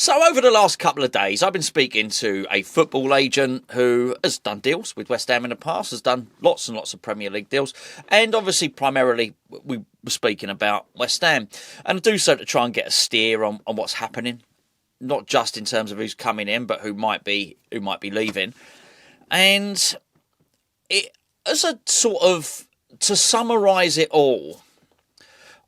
So over the last couple of days, I've been speaking to a football agent who has done deals with West Ham in the past, has done lots and lots of Premier League deals, and obviously primarily we were speaking about West Ham, and I do so to try and get a steer on what's happening, not just in terms of who's coming in, but who might be leaving, and it as a sort of to summarise it all.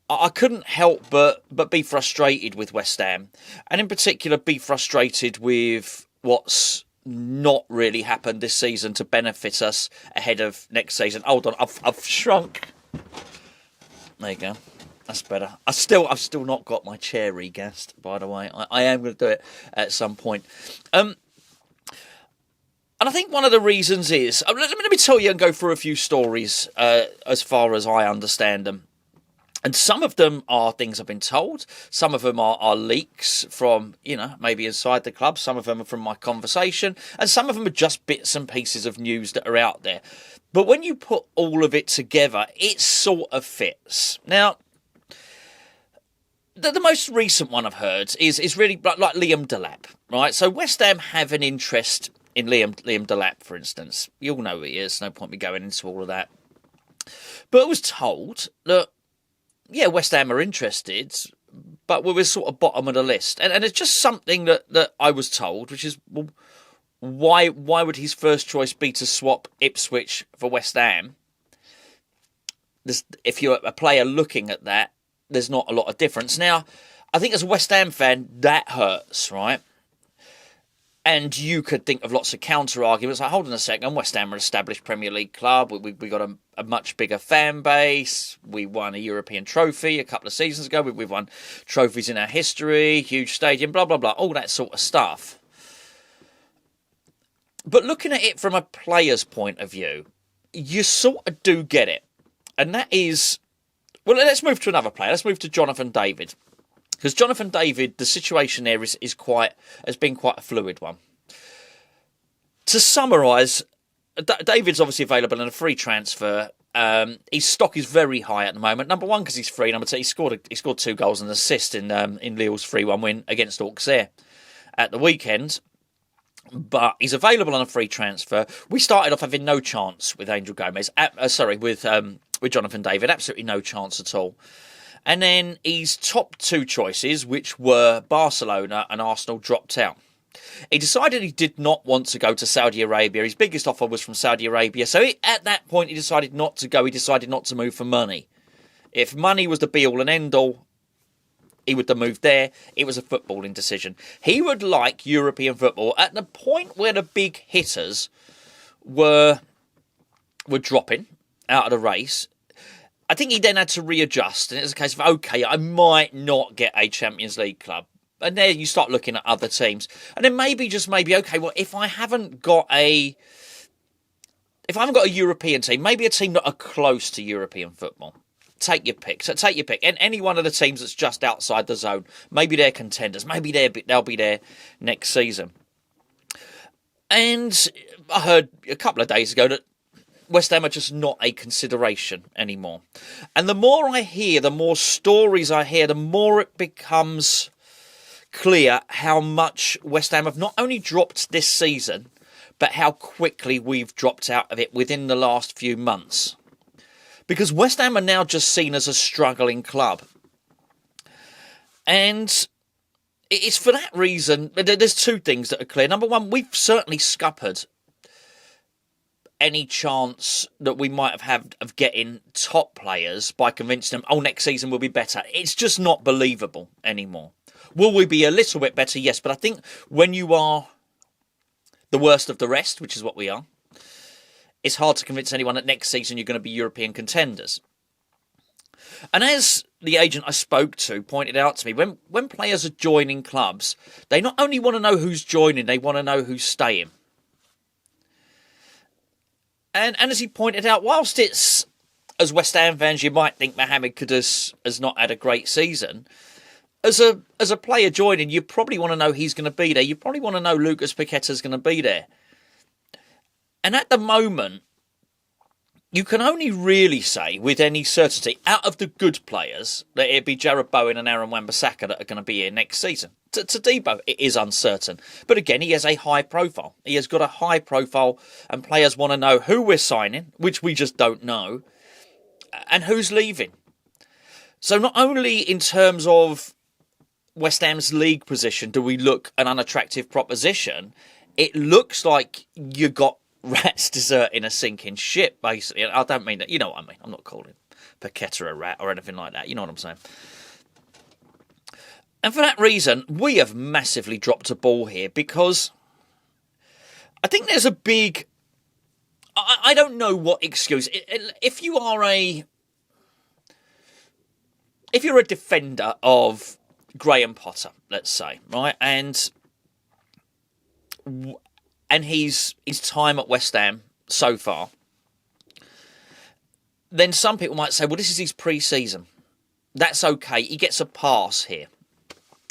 I couldn't help but be frustrated with West Ham, and in particular be frustrated with what's not really happened this season to benefit us ahead of next season. Hold on, I've shrunk. There you go. That's better. I've still not got my chair regassed, by the way. I am going to do it at some point. And I think one of the reasons is, let me tell you and go through a few stories as far as I understand them. And some of them are things I've been told. Some of them are leaks from, maybe inside the club. Some of them are from my conversation. And some of them are just bits and pieces of news that are out there. But when you put all of it together, it sort of fits. Now, the most recent one I've heard is really like Liam Dap, right? So West Ham have an interest in Liam Delap, for instance. You all know who he is. No point me going into all of that. But I was told that, yeah, West Ham are interested, but we were sort of bottom of the list. And it's just something that I was told, which is, well, why would his first choice be to swap Ipswich for West Ham? If you're a player looking at that, there's not a lot of difference. Now, I think as a West Ham fan, that hurts, right? And you could think of lots of counter-arguments, like, hold on a second, West Ham are an established Premier League club, we got a much bigger fan base, we won a European trophy a couple of seasons ago, we've won trophies in our history, huge stadium, blah, blah, blah, all that sort of stuff. But looking at it from a player's point of view, you sort of do get it. And that is, well, let's move to another player, let's move to Jonathan David. Because Jonathan David, the situation there has been quite a fluid one. To summarise, David's obviously available in a free transfer. His stock is very high at the moment. Number one, because he's free. Number two, he scored 2 goals and an assist in Lille's 3-1 win against Auxerre at the weekend. But he's available on a free transfer. We started off having no chance with Angel Gomes. With Jonathan David, absolutely no chance at all. And then his top 2 choices, which were Barcelona and Arsenal, dropped out. He decided he did not want to go to Saudi Arabia. His biggest offer was from Saudi Arabia. So at that point, he decided not to go. He decided not to move for money. If money was the be-all and end-all, he would have moved there. It was a footballing decision. He would like European football at the point where the big hitters were dropping out of the race. I think he then had to readjust, and it was a case of, okay, I might not get a Champions League club. And there you start looking at other teams. And then maybe, okay, well, if I haven't got a European team, maybe a team that are close to European football. Take your pick. So take your pick. And any one of the teams that's just outside the zone, maybe they're contenders. Maybe they'll be there next season. And I heard a couple of days ago that West Ham are just not a consideration anymore. And the more I hear, the more stories I hear, the more it becomes clear how much West Ham have not only dropped this season, but how quickly we've dropped out of it within the last few months. Because West Ham are now just seen as a struggling club. And it's for that reason, there's 2 things that are clear. Number one, we've certainly scuppered any chance that we might have had of getting top players by convincing them, next season will be better. It's just not believable anymore. Will we be a little bit better? Yes, but I think when you are the worst of the rest, which is what we are, it's hard to convince anyone that next season you're going to be European contenders. And as the agent I spoke to pointed out to me, when players are joining clubs, they not only want to know who's joining, they want to know who's staying. And as he pointed out, whilst it's, as West Ham fans, you might think Mohamed Kudus has not had a great season, as a player joining, you probably want to know he's going to be there. You probably want to know Lucas Paqueta's going to be there. And at the moment, you can only really say with any certainty, out of the good players, that it'd be Jarrod Bowen and Aaron Wan-Bissaka that are going to be here next season. to Debo, it is uncertain. But again, he has a high profile. He has got a high profile, and players want to know who we're signing, which we just don't know, and who's leaving. So not only in terms of West Ham's league position do we look an unattractive proposition, it looks like you got rats deserting a sinking ship, basically. I don't mean that, you know what I mean. I'm not calling Paqueta a rat or anything like that. You know what I'm saying? And for that reason, we have massively dropped a ball here, because I think there's a big... I don't know what excuse... If you're a defender of Graham Potter, let's say, right, and his time at West Ham so far, then some people might say, well, this is his pre-season. That's okay. He gets a pass here.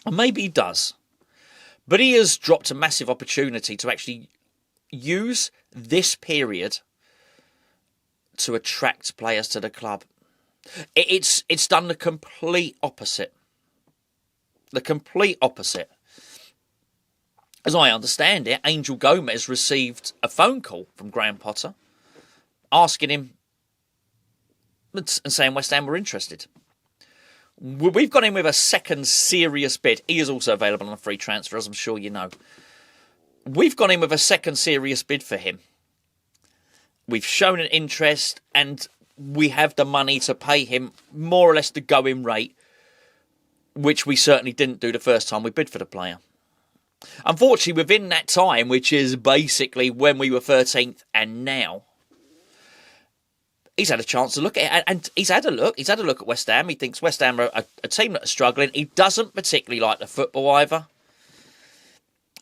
And maybe he does. But he has dropped a massive opportunity to actually use this period to attract players to the club. It's done the complete opposite. The complete opposite. As I understand it, Angel Gomes received a phone call from Graham Potter asking him and saying West Ham were interested. We've got him with a second serious bid. He is also available on a free transfer, as I'm sure you know. We've got him with a second serious bid for him. We've shown an interest, and we have the money to pay him more or less the going rate, which we certainly didn't do the first time we bid for the player. Unfortunately, within that time, which is basically when we were 13th and now, he's had a chance to look at it, and he's had a look. He's had a look at West Ham. He thinks West Ham are a team that are struggling. He doesn't particularly like the football either.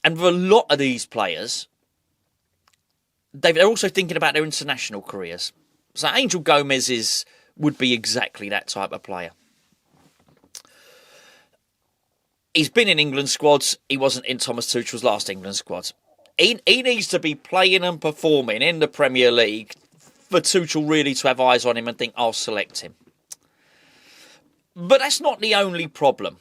And with a lot of these players, they're also thinking about their international careers. So Angel Gomes would be exactly that type of player. He's been in England squads. He wasn't in Thomas Tuchel's last England squad. He needs to be playing and performing in the Premier League for Tuchel really to have eyes on him and think, I'll select him. But that's not the only problem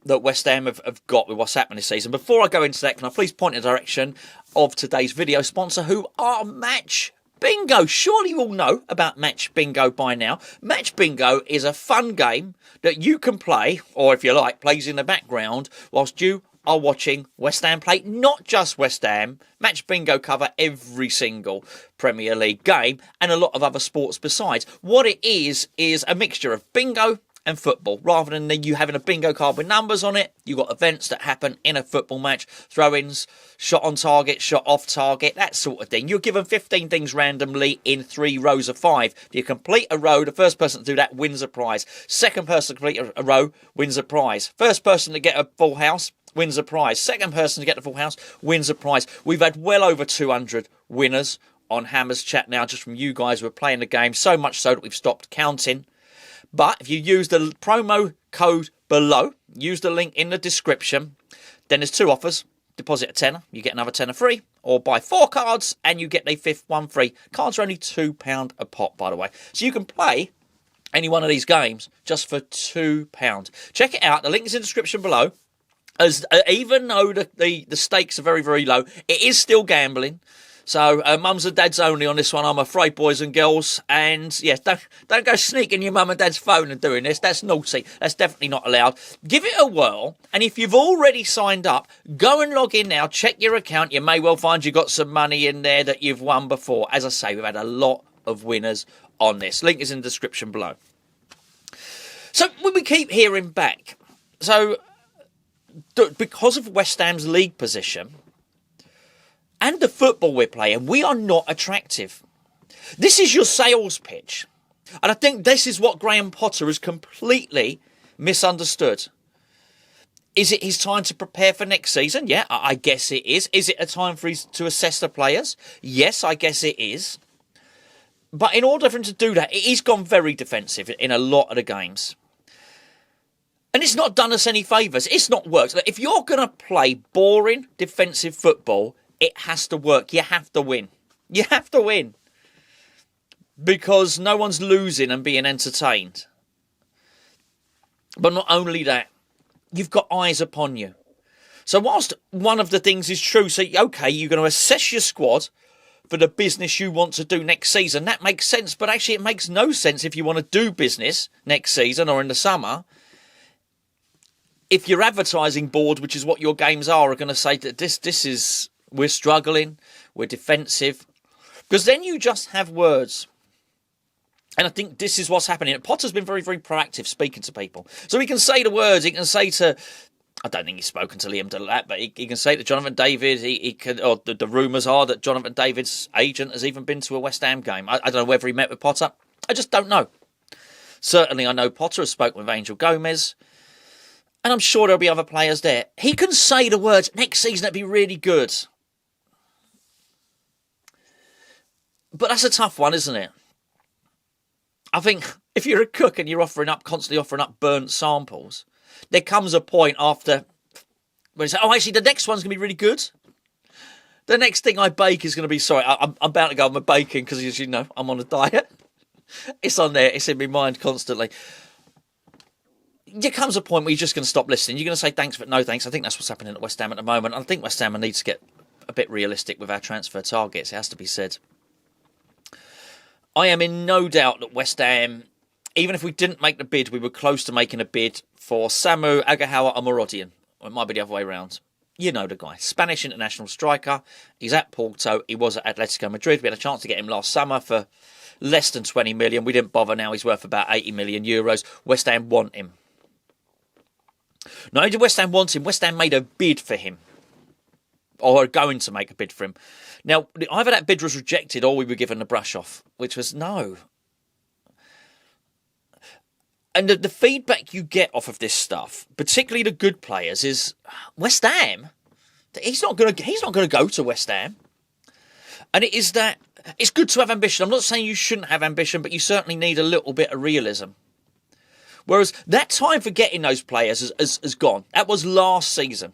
that West Ham have got with what's happening this season. Before I go into that, can I please point in the direction of today's video sponsor, who are Match Bingo. Surely you all know about Match Bingo by now. Match Bingo is a fun game that you can play, or if you like, plays in the background whilst you are watching West Ham play. Not just West Ham. Match Bingo cover every single Premier League game and a lot of other sports besides. What it is a mixture of bingo and football. Rather than you having a bingo card with numbers on it, you've got events that happen in a football match. Throw-ins, shot on target, shot off target, that sort of thing. You're given 15 things randomly in 3 rows of 5. If you complete a row, the first person to do that wins a prize. Second person to complete a row wins a prize. First person to get a full house wins a prize. Second person to get the full house wins a prize. We've had well over 200 winners on Hammers Chat now, just from you guys who are playing the game. So much so that we've stopped counting. But if you use the promo code below, use the link in the description, then there's 2 offers. Deposit a tenner, you get another tenner free, or buy 4 cards and you get the 5th one free. Cards are only £2 a pop, by the way. So you can play any one of these games just for £2. Check it out. The link is in the description below. As even though the stakes are very, very low, it is still gambling. So mums and dads only on this one, I'm afraid, boys and girls. And yes, don't go sneaking your mum and dad's phone and doing this. That's naughty. That's definitely not allowed. Give it a whirl. And if you've already signed up, go and log in now. Check your account. You may well find you've got some money in there that you've won before. As I say, we've had a lot of winners on this. Link is in the description below. So we keep hearing back. So because of West Ham's league position and the football we're playing, we are not attractive. This is your sales pitch. And I think this is what Graham Potter has completely misunderstood. Is it his time to prepare for next season? Yeah, I guess it is. Is it a time for him to assess the players? Yes, I guess it is. But in order for him to do that, he's gone very defensive in a lot of the games. And it's not done us any favours. It's not worked. If you're going to play boring defensive football, it has to work. You have to win. You have to win. Because no one's losing and being entertained. But not only that, you've got eyes upon you. So whilst one of the things is true, so okay, you're going to assess your squad for the business you want to do next season. That makes sense, but actually it makes no sense if you want to do business next season or in the summer if your advertising board, which is what your games are going to say that this is, we're struggling, we're defensive. Because then you just have words. And I think this is what's happening. Potter's been very, very proactive speaking to people. So he can say the words, he can say to, I don't think he's spoken to Liam Dap, but he can say to Jonathan David, he can, or the rumours are that Jonathan David's agent has even been to a West Ham game. I don't know whether he met with Potter. I just don't know. Certainly I know Potter has spoken with Angel Gomes. And I'm sure there'll be other players there. He can say the words, next season it'd be really good. But that's a tough one, isn't it? I think if you're a cook and you're constantly offering up burnt samples, there comes a point after when you say, oh, actually, the next one's going to be really good. The next thing I bake is going to be, sorry, I'm about to go on my baking because, as you know, I'm on a diet. It's on there. It's in my mind constantly. There comes a point where you're just going to stop listening. You're going to say thanks, but no thanks. I think that's what's happening at West Ham at the moment. I think West Ham needs to get a bit realistic with our transfer targets. It has to be said. I am in no doubt that West Ham, even if we didn't make the bid, we were close to making a bid for Samu Agahawa Amorodian. Or it might be the other way around. You know the guy. Spanish international striker. He's at Porto. He was at Atletico Madrid. We had a chance to get him last summer for less than 20 million. We didn't bother. Now he's worth about 80 million euros. West Ham want him. Not only did West Ham want him, West Ham made a bid for him. Or are going to make a bid for him. Now, either that bid was rejected or we were given the brush off, which was no. And the feedback you get off of this stuff, particularly the good players, is West Ham. He's not going to go to West Ham. And it is that it's good to have ambition. I'm not saying you shouldn't have ambition, but you certainly need a little bit of realism. Whereas that time for getting those players has gone. That was last season.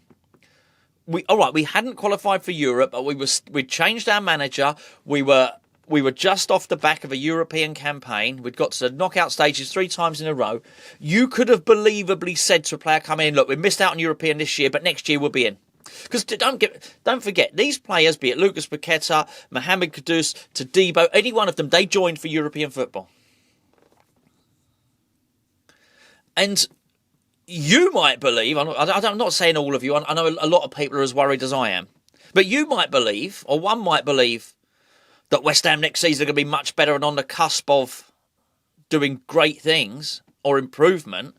We hadn't qualified for Europe, but we'd changed our manager. We were just off the back of a European campaign. We'd got to the knockout stages 3 times in a row. You could have believably said to a player coming in, look, we missed out on European this year, but next year we'll be in. Because don't forget, these players, be it Lucas Paqueta, Mohamed Kudus, Todibo, any one of them, they joined for European football. And you might believe, I'm not saying all of you, I know a lot of people are as worried as I am, but you might believe, or one might believe, that West Ham next season are going to be much better and on the cusp of doing great things or improvement.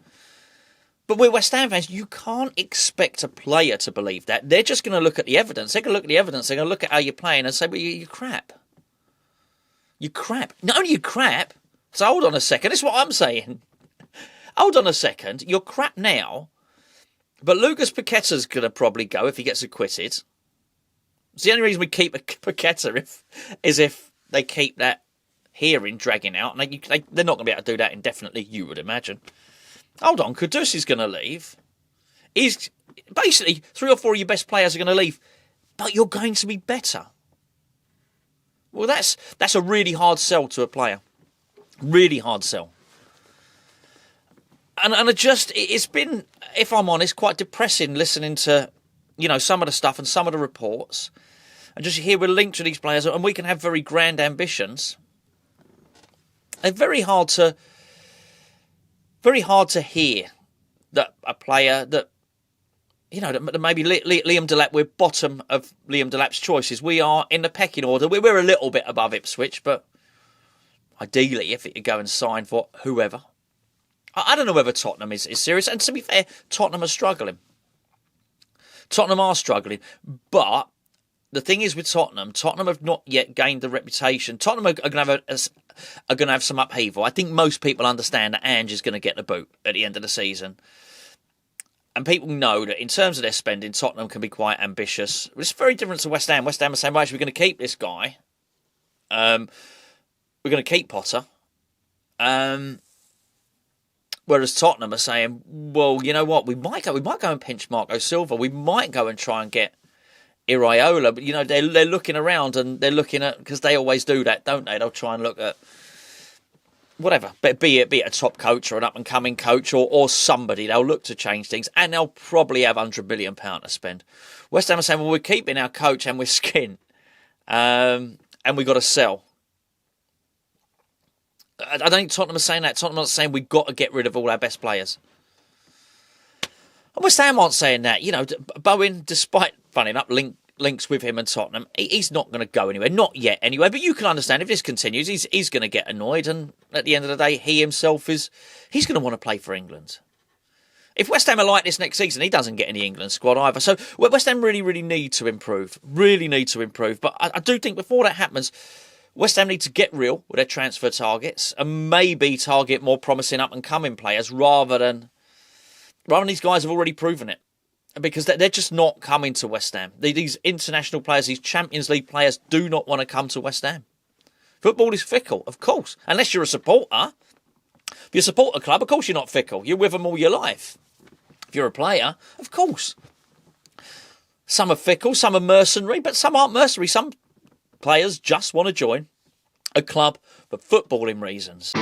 But we're West Ham fans. You can't expect a player to believe that. They're just going to look at the evidence. They're going to look at the evidence. They're going to look at how you're playing and say, well, you're crap. You're crap. Not only you're crap, so hold on a second. This is what I'm saying. Hold on a second. You're crap now, but Lucas Paqueta's going to probably go if he gets acquitted. It's the only reason we keep Paqueta is if they keep that hearing dragging out. And they're not going to be able to do that indefinitely, you would imagine. Hold on, Kudus is going to leave. He's basically 3 or 4 of your best players are going to leave, but you're going to be better. Well, that's a really hard sell to a player. Really hard sell. And it's been, if I'm honest, quite depressing listening to, some of the stuff and some of the reports. And just here we're linked to these players and we can have very grand ambitions. They're very hard to hear that a player that, that maybe Liam Delap, we're bottom of Liam Delap's choices. We are in the pecking order. We're a little bit above Ipswich, but ideally, if it could go and sign for whoever. I don't know whether Tottenham is serious. And to be fair, Tottenham are struggling. But the thing is with Tottenham have not yet gained the reputation. Tottenham are going to have some upheaval. I think most people understand that Ange is going to get the boot at the end of the season. And people know that in terms of their spending, Tottenham can be quite ambitious. It's very different to West Ham. West Ham are saying, well, actually, we're going to keep this guy. We're going to keep Potter. Whereas Tottenham are saying, well, you know what, we might go and pinch Marco Silva. We might go and try and get Iraola. But, they're looking around and they're looking at, because they always do that, don't they? They'll try and look at whatever, but be it a top coach or an up-and-coming coach or somebody, they'll look to change things, and they'll probably have £100 million to spend. West Ham are saying, well, we're keeping our coach and we're skint, and we've got to sell. I don't think Tottenham are saying that. Tottenham are saying we've got to get rid of all our best players. And West Ham aren't saying that. You know, Bowen, despite, funny enough, links with him and Tottenham, he's not going to go anywhere. Not yet, anyway. But you can understand if this continues, he's going to get annoyed. And at the end of the day, he himself he's going to want to play for England. If West Ham are like this next season, he doesn't get in the England squad either. So West Ham really, really need to improve. Really need to improve. But I do think before that happens, West Ham need to get real with their transfer targets and maybe target more promising up-and-coming players rather than these guys have already proven it. Because they're just not coming to West Ham. These international players, these Champions League players, do not want to come to West Ham. Football is fickle, of course. Unless you're a supporter. If you support a club, of course you're not fickle. You're with them all your life. If you're a player, of course. Some are fickle, some are mercenary, but some aren't mercenary. Some players just want to join a club for footballing reasons.